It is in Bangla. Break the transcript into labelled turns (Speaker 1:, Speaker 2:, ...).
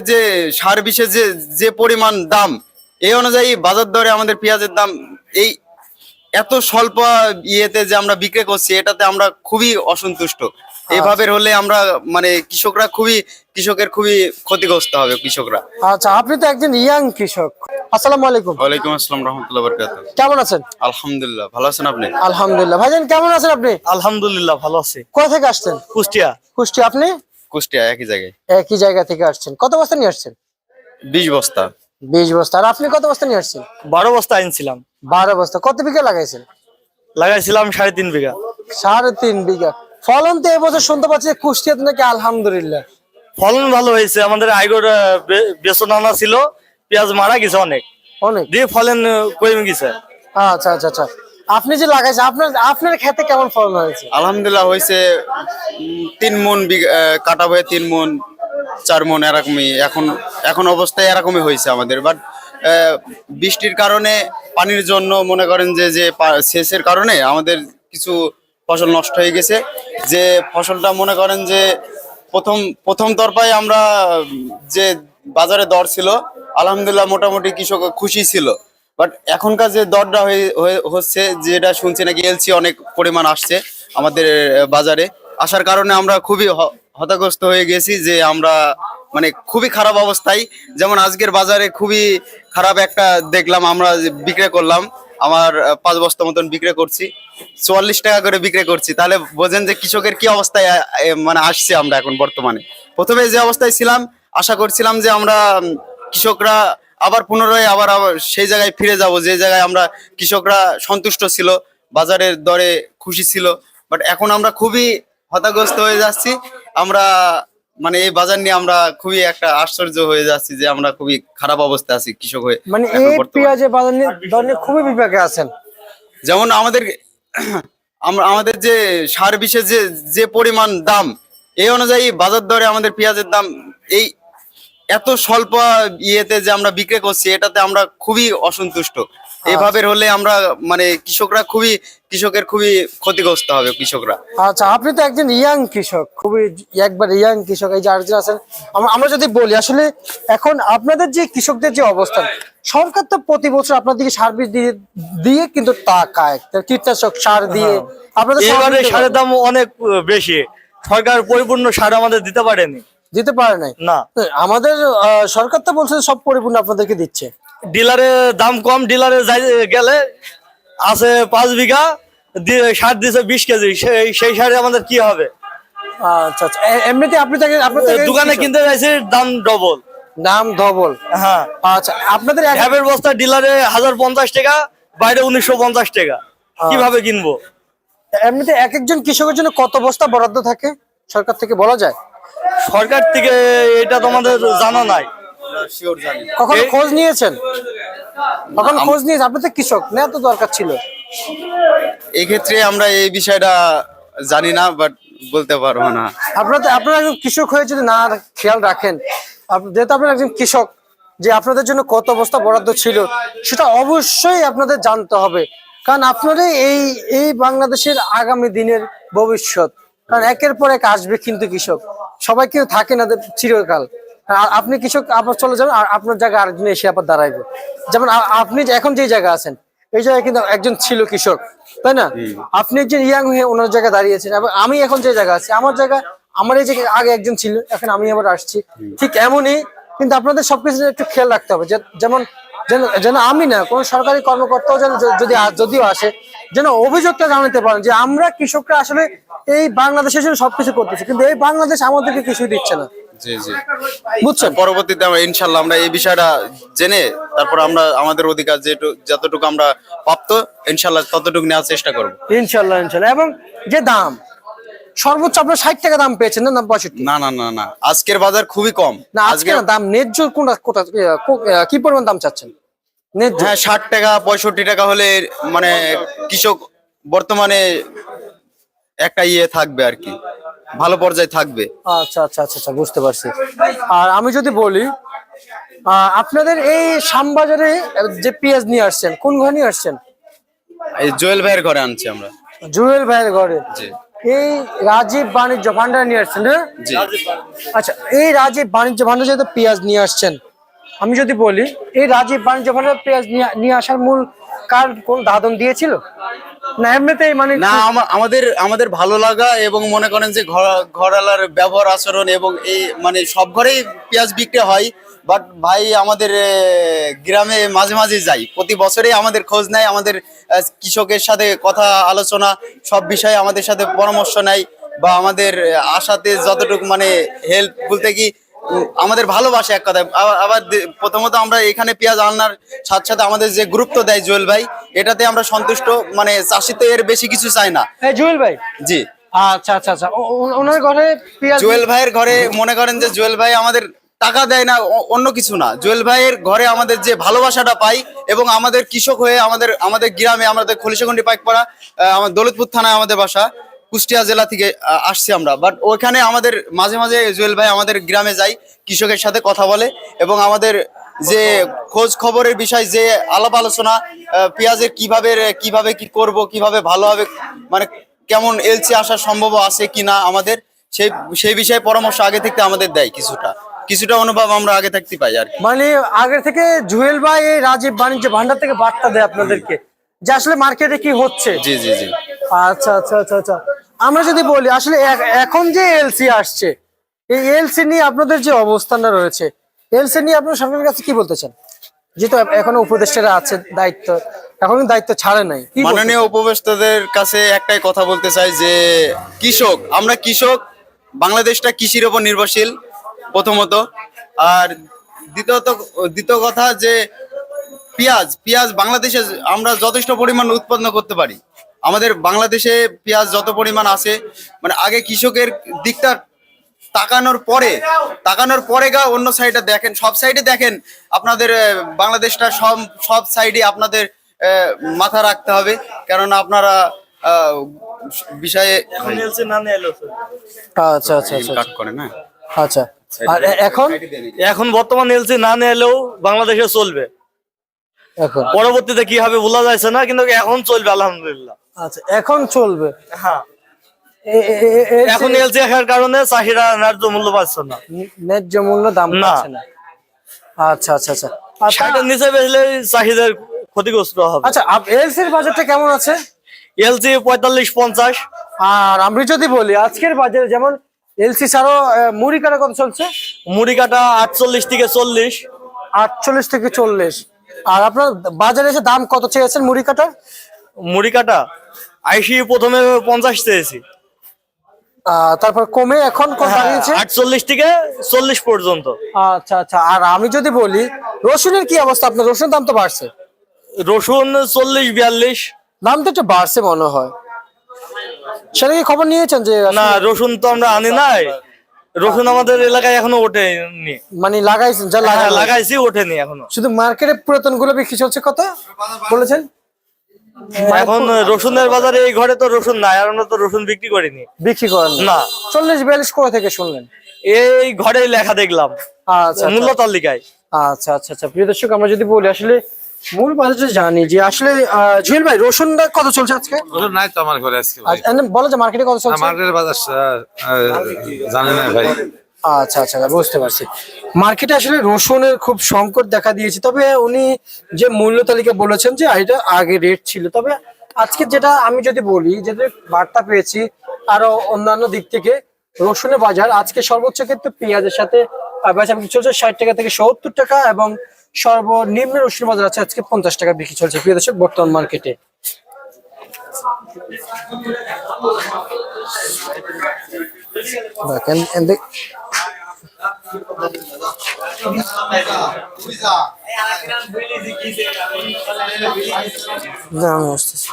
Speaker 1: যে সার বিষে যে যে পরিমাণ দাম, এই অনুযায়ী বাজার দরে আমাদের পেঁয়াজের দাম এই এত স্বল্প ইয়েতে যে আমরা বিক্রি করছি, এটাতে আমরা খুবই অসন্তুষ্ট। এভাবে হলে আমরা মানে কৃষকের খুবই ক্ষতিগ্রস্ত হবে কৃষকরা।
Speaker 2: আচ্ছা, আপনি তো একজন ইয়াং কৃষক। আসসালামু আলাইকুম।
Speaker 1: ওয়ালাইকুম আসসালাম রহমতুল্লাহ বরকাতুহ।
Speaker 2: কেমন আছেন?
Speaker 1: আলহামদুলিল্লাহ, ভালো আছেন আপনি?
Speaker 2: আলহামদুলিল্লাহ। ভাইজান কেমন আছেন আপনি?
Speaker 3: আলহামদুলিল্লাহ ভালো আছি।
Speaker 2: কোথা থেকে আসছেন?
Speaker 3: কুষ্টিয়া।
Speaker 2: কুষ্টিয়া। আপনি?
Speaker 1: কুষ্টিয়া, একই জায়গায়।
Speaker 2: একই জায়গা থেকে আসছেন। কত বস্তা নিয়ে আসছেন?
Speaker 1: 20 বস্তা।
Speaker 2: 20 বস্তা। আর আপনি কত বস্তা নিয়ে আসছেন?
Speaker 3: 12 বস্তা আনছিলাম।
Speaker 2: 12 বস্তা। কত বিঘা লাগাইছেন?
Speaker 3: লাগাইছিলাম 3.5 বিঘা।
Speaker 2: 3.5 বিঘা। ফলন তো এবছর শুনতে পাচ্ছি কুষ্টিয়াতে নাকি আলহামদুলিল্লাহ
Speaker 3: ফলন ভালো হয়েছে। আমাদের আইগর বেসন আনা ছিল, পেঁয়াজ মারা গেছে অনেক
Speaker 2: অনেক।
Speaker 3: দিয়ে ফলন কমে গেছে।
Speaker 2: আচ্ছা আচ্ছা আচ্ছা। আপনি যে লাগাইছেন আপনার ক্ষেতে কেমন ফলন হয়েছে?
Speaker 1: আলহামদুলিল্লাহ হয়েছে 3 মণ কাটা হয়ে 3 মণ 4 মণ এরকমই। এখন অবস্থায় এরকমই হয়েছে আমাদের। বাট বৃষ্টির কারণে, পানির জন্য মনে করেন যে সেচের কারণে আমাদের কিছু ফসল নষ্ট হয়ে গেছে। যে ফসলটা মনে করেন যে প্রথম তরফায় আমরা যে বাজারে দর ছিল, আলহামদুলিল্লাহ মোটামুটি কৃষক খুশি ছিল। বাট এখনকার যে দরটা হচ্ছে, যেটা শুনছি নাকি এলসি অনেক পরিমাণ আসছে আমাদের বাজারে, আসার কারণে আমরা খুবই হতাগ্রস্ত হয়ে গেছি। যে আমরা মানে খুবই খারাপ অবস্থায়। যেমন আজকের বাজারে খুবই খারাপ একটা দেখলাম, আমরা বিক্রি করলাম, আমার 5 বস্তা মতন বিক্রি করছি, 44 টাকা করে বিক্রি করছি। তাহলে বোঝেন যে কৃষকের কি অবস্থায় মানে আসছে। আমরা এখন বর্তমানে প্রথমে যে অবস্থায় ছিলাম, আশা করছিলাম যে আমরা কৃষকরা আবার পুনরায় আবার সেই জায়গায় ফিরে যাব, যে জায়গায় আমরা কৃষকরা সন্তুষ্ট ছিল, বাজারের দরে খুশি ছিল। বাট এখন আমরা খুবই হতাগ্রস্ত হয়ে যাচ্ছি। আমরা মানে এই বাজার নিয়ে আমরা খুবই একটা আশ্চর্য হয়ে যাচ্ছি যে আমরা খুবই খারাপ অবস্থায় আছি কৃষক হয়ে।
Speaker 2: মানে এই পেঁয়াজের বাজার নিয়ে দর নিয়ে খুবই বিপাকে আছেন।
Speaker 1: যেমন আমাদের যে সার বিষে যে যে পরিমাণ দাম, এই অনুযায়ী বাজার দরে আমাদের পেঁয়াজের দাম এই এত স্বল্প ইয়েতে যে আমরা বিক্রি করছি, এটাতে আমরা খুবই অসন্তুষ্ট। এভাবে হলে আমরা মানে কৃষকের খুবই ক্ষতিগ্রস্ত হবে কৃষকরা।
Speaker 2: আচ্ছা, আপনি তো একজন ইয়াং কৃষক, খুবই একবার ইয়াং কৃষক। এই যে আরেকজন আছেন, আমরা যদি বলি আসলে এখন আপনাদের যে কৃষকদের যে অবস্থান, সরকার তো প্রতি বছর আপনাদেরকে সার বীজ দিয়ে কিন্তু টাকায় কীটনাশক সার দিয়ে আপনাদের
Speaker 3: এবারে সারের দাম অনেক বেশি। সরকার পরিপূর্ণ সার আমাদের দিতে পারেনি।
Speaker 2: দিতে পারে নাই
Speaker 3: না,
Speaker 2: আমাদের সরকার তো বলছে সব পরিপূর্ণ আপনাদেরকে দিচ্ছে।
Speaker 3: ডিলারের দাম কম। ডিলারে গেলে আছে 5 বিঘা দিয়ে সার দিছে 20 কেজি। সেই সারে আমাদের কি হবে?
Speaker 2: আচ্ছা আচ্ছা। এমনিতে আপনাদের
Speaker 3: দোকানে কিনতে যাইছে দাম ডবল।
Speaker 2: দাম ডবল।
Speaker 3: হ্যাঁ।
Speaker 2: আচ্ছা, আপনাদের
Speaker 3: হ্যাবের বস্তা ডিলারে 1050 টাকা, বাইরে 1950 টাকা। কিভাবে কিনবো?
Speaker 2: এমনিতে এক একজন কৃষকের জন্য কত বস্তা বরাদ্দ থাকে সরকার থেকে বলা যায়?
Speaker 3: সরকার থেকে এটা তো আমাদের জানা নাই।
Speaker 2: কখনো খোঁজ নিয়েছেন? আপনাদের কৃষক নেওয়া তো দরকার ছিল।
Speaker 1: এই ক্ষেত্রে আমরা এই বিষয়টা জানি না, বাট বলতে পারবো না।
Speaker 2: আপনারা একজন কৃষক হয়ে যদি না খেয়াল রাখেন, যেহেতু আপনারা একজন কৃষক, যে আপনাদের জন্য কত বস্তা বরাদ্দ ছিল সেটা অবশ্যই আপনাদের জানতে হবে। কারণ আপনারা এই বাংলাদেশের আগামী দিনের ভবিষ্যৎ। কারণ একের পর এক আসবে কিন্তু কৃষক, সবাই কিন্তু থাকে না চিরকাল। আপনি কৃষক, আপনার চলে যাবেন, আর আপনার জায়গায় আরেকজন এসে আবার দাঁড়াইবে। যেমন আপনি এখন যে জায়গায় আছেন, এই জায়গায় কিন্তু একজন ছিল কৃষক, তাই না? আপনি একজন ইয়াং হয়ে ওনার জায়গায় দাঁড়িয়েছেন, এবং আমি এখন যে জায়গায় আছি, আমার এই জায়গায় আগে একজন ছিল, এখন আমি আবার আসছি। ঠিক এমনই কিন্তু আপনাদের সবকিছু একটু খেয়াল রাখতে হবে। যেমন যেন আমি না, কোন সরকারি কর্মকর্তাও যেন যদিও আসে, যেন অভিযোগটা জানাতে পারেন যে আমরা কৃষকরা আসলে এই বাংলাদেশের জন্য সবকিছু করতেছি, কিন্তু এই বাংলাদেশ আমাদেরকে কিছুই দিচ্ছে না।
Speaker 1: জি জি,
Speaker 2: বুঝছেন?
Speaker 1: পরবর্তীতে ইনশাল্লাহ আমরা এই বিষয়টা জেনে তারপর আমরা আমাদের অধিকার যতটুকু আমরা প্রাপ্ত, ইনশাল্লাহ ততটুকু নেওয়ার চেষ্টা করবো।
Speaker 2: ইনশাল্লাহ। এবং যে দাম সর্বোচ্চ আপনার 60 টাকা দাম পেয়েছেন না 65?
Speaker 1: না না না না, আজকের বাজার খুবই কম।
Speaker 2: না, আজকে দাম ন্যায্য কোনটা কি পরিমাণ দাম চাচ্ছেন?
Speaker 1: হ্যাঁ, 60 টাকা 65 টাকা হলে মানে কৃষক বর্তমানে একটা থাকবে আর কি, ভালো পর্যায়ে থাকবে।
Speaker 2: আচ্ছা আচ্ছা আচ্ছা আচ্ছা, বুঝতে পারছি। আর আমি যদি বলি, আপনাদের এই শ্যামবাজারে যে পেঁয়াজ নিয়ে আসছেন, কোন ঘরে নিয়ে আসছেন?
Speaker 1: এই জুয়েল ভাইয়ের ঘরে আনছি আমরা।
Speaker 2: জুয়েল ভাইয়ের ঘরে।
Speaker 1: জি।
Speaker 2: এই রাজীব বাণিজ্য ভান্ডার নিয়ে আসছেন, হ্যাঁ?
Speaker 1: জি।
Speaker 2: আচ্ছা, এই রাজীব বাণিজ্য ভান্ডার যেহেতু পেঁয়াজ নিয়ে আসছেন, আমি যদি বলি এই রাজীব বাণিজ্য ভান্ডার পেঁয়াজ নিয়ে আসার মূল কার কোন দাদন দিয়েছিল, না এমনিতেই মানে
Speaker 1: না, আমাদের আমাদের ভালো লাগা এবং মনে করেন যে ঘরালার ব্যবহার আচরণ এবং এই মানে সব ঘরেই পেঁয়াজ বিক্রি হয়, বাট ভাই আমাদের গ্রামে মাঝে মাঝে যাই, প্রতি বছরেই আমাদের খোঁজ নেয়, আমাদের কৃষকের সাথে কথা আলোচনা সব বিষয়ে আমাদের সাথে পরামর্শ নেয়, বা আমাদের আশাতে যতটুকু মানে হেল্প বলতে কি আমাদের ভালোবাসে এক কথায়। আবার প্রথমত আমরা এখানে পেঁয়াজ আনার সাথে সাথে আমাদের যে গুরুত্ব দেয় জুয়েল ভাই, এটাতে আমরা সন্তুষ্ট, মানে চাষি তো এর বেশি কিছু চাই না।
Speaker 2: এই জুয়েল ভাই,
Speaker 1: জি।
Speaker 2: আচ্ছা আচ্ছা আচ্ছা, ওনার ঘরে পেঁয়াজ
Speaker 1: জুয়েল ভাইয়ের ঘরে মনে করেন যে জুয়েল ভাই আমাদের টাকা দেয় না, অন্য কিছু না, জুয়েল ভাইয়ের ঘরে আমাদের যে ভালোবাসাটা পাই, এবং আমাদের কৃষক হয়ে আমাদের গ্রামে, আমাদের খলিশাগন্ডি পাইকপাড়া, আমার দৌলতপুর থানায় আমাদের বাসা, কুষ্টিয়া জেলা থেকে আসছি আমরা, বাট ওখানে আমাদের মাঝে মাঝে জুয়েল ভাই আমাদের গ্রামে যাই, কৃষকের সাথে কথা বলে, এবং আমাদের যে খোঁজ খবরের বিষয়, যে আলাপ আলোচনা, পেঁয়াজের কিভাবে কি করব, কিভাবে ভালো হবে, মানে কেমন এলসি আসা সম্ভব আছে কিনা, আমাদের সেই বিষয়ে পরামর্শ আগে থেকে আমাদের দেয়, কিছুটা অনুভব আমরা আগে থাকতে পাই আর কি।
Speaker 2: মানে আগে থেকে জুয়েল ভাই এই রাজীব বাণিজ্য ভান্ডার থেকে বার্তা দেয় আপনাদেরকে যে আসলে মার্কেটে কি হচ্ছে।
Speaker 1: জি জি জি।
Speaker 2: আচ্ছা আচ্ছা আচ্ছা আচ্ছা, আমরা যদি বলি আসলে এখন যে এলসি আসছে, এই এলসি নিয়ে আপনাদের যে অবস্থানটা রয়েছে, এলসি নিয়ে আপনার সরকারের কাছে কি বলতে চান? যেহেতু এখনো উপদেষ্টারা আছে দায়িত্ব, এখনো দায়িত্ব ছাড়ে নাই, কি বলতে
Speaker 1: মাননীয়
Speaker 2: চান?
Speaker 1: উপদেষ্টাদের কাছে একটাই কথা বলতে চাই যে আমরা কৃষক, বাংলাদেশটা কৃষির উপর নির্ভরশীল প্রথমত, আর দ্বিতীয় কথা যে পেঁয়াজ বাংলাদেশে আমরা যথেষ্ট পরিমাণ উৎপন্ন করতে পারি, আমাদের বাংলাদেশে পেঁয়াজ যত পরিমাণ আছে, মানে আগে কৃষকের দিকটা তাকানোর পরে অন্য সাইডে দেখেন, সব সাইডে দেখেন, আপনাদের বাংলাদেশটা সব সাইডে আপনাদের মাথা রাখতে হবে, কেননা আপনারা বিষয়ে
Speaker 2: আচ্ছা আচ্ছা আচ্ছা
Speaker 1: কাট করে না।
Speaker 2: আচ্ছা, আর
Speaker 3: এখন বর্তমান এলসি না নিলেও বাংলাদেশে চলবে,
Speaker 2: এখন
Speaker 3: পরবর্তীতে কি হবে বলা যাচ্ছে না, কিন্তু এখন চলবে আলহামদুলিল্লাহ।
Speaker 2: আচ্ছা, এখন চলবে।
Speaker 3: হ্যাঁ, এখন এলসি আসার কারণে চাষিরা ন্যায্য মূল্য পাচ্ছে না,
Speaker 2: ন্যায্য মূল্য দাম পাচ্ছে না। আচ্ছা আচ্ছা আচ্ছা,
Speaker 3: ষাটের নিচে বেচলে চাষিদের ক্ষতিগ্রস্ত হবে।
Speaker 2: আচ্ছা, এলসির বাজারটা কেমন আছে?
Speaker 3: এলসি 45-50।
Speaker 2: আর আমি যদি বলি আজকের বাজারে যেমন এলসি ছাড়াও মুড়ি কাটা কত চলছে?
Speaker 3: মুড়ি কাটা 48 থেকে 40।
Speaker 2: 48 থেকে 40। আর আপনার বাজারে এসে দাম কত চেয়েছেন মুড়ি কাটার?
Speaker 3: মুড়ি কাটা আইসি প্রথমে 50 চেয়েছি,
Speaker 2: তারপর কমে এখন কত দাঁড়িয়েছে?
Speaker 3: 48 থেকে 40 পর্যন্ত।
Speaker 2: আচ্ছা আচ্ছা, আর আমি যদি বলি রসুনের কি অবস্থা? আপনার রসুনের দাম তো বাড়ছে।
Speaker 3: রসুন 40-42।
Speaker 2: দাম তো একটু বাড়ছে মনে হয়, সেটা কি খবর নিয়েছেন? যে
Speaker 3: না, রসুন তো আমরা আনি নাই, রসুন আমাদের এলাকায় এখনো ওঠেনি,
Speaker 2: মানে লাগাইছেন, যা
Speaker 3: লাগাইছি ওঠেনি এখনো।
Speaker 2: শুধু মার্কেটে পুরাতন গুলো বিক্রি চলছে কত বলেছেন?
Speaker 3: এখন রসুনের বাজারে এই ঘরে তো রসুন নাই, আর আমরা তো রসুন বিক্রি করিনি,
Speaker 2: বিক্রি করেন
Speaker 3: না।
Speaker 2: 40-42 কোথা থেকে শুনলেন?
Speaker 3: এই ঘরে লেখা দেখলাম
Speaker 2: আচ্ছা
Speaker 3: মূল্য তালিকায়।
Speaker 2: আচ্ছা আচ্ছা আচ্ছা, প্রিয় দর্শক, আমরা যদি বলি আসলে মূল বাজারটা জানি যে আসলে জুয়েল ভাই রসুনটা কত চলছে আজকে?
Speaker 4: ওটা নাই তো আমার ঘরে আজকে ভাই।
Speaker 2: বলো যে মার্কেটে কত চলছে?
Speaker 4: মার্কেটের বাজার জানি না ভাই।
Speaker 2: আচ্ছা আচ্ছা, বুঝতে পারছি। মার্কেটে আসলে রসুনের খুব সংকট দেখা দিয়েছে, তবে উনি যে মূল্য তালিকা বলেছেন যে এটা আগে রেট ছিল, তবে আজকে যেটা আমি যদি বলি, যেটা বার্তা পেয়েছি আরো অন্যান্য দিক থেকে, রসুনের বাজার আজকে সর্বোচ্চ কিন্তু পেঁয়াজের সাথে বেচা বিক্রি চলছে 60 টাকা থেকে 70 টাকা, এবং সর্বনিম্ন রসুনের বাজার আছে আজকে 50 টাকা বিক্রি চলছে প্রিয় দর্শক বর্তমান মার্কেটে। দেখেন আমি আসতেছি।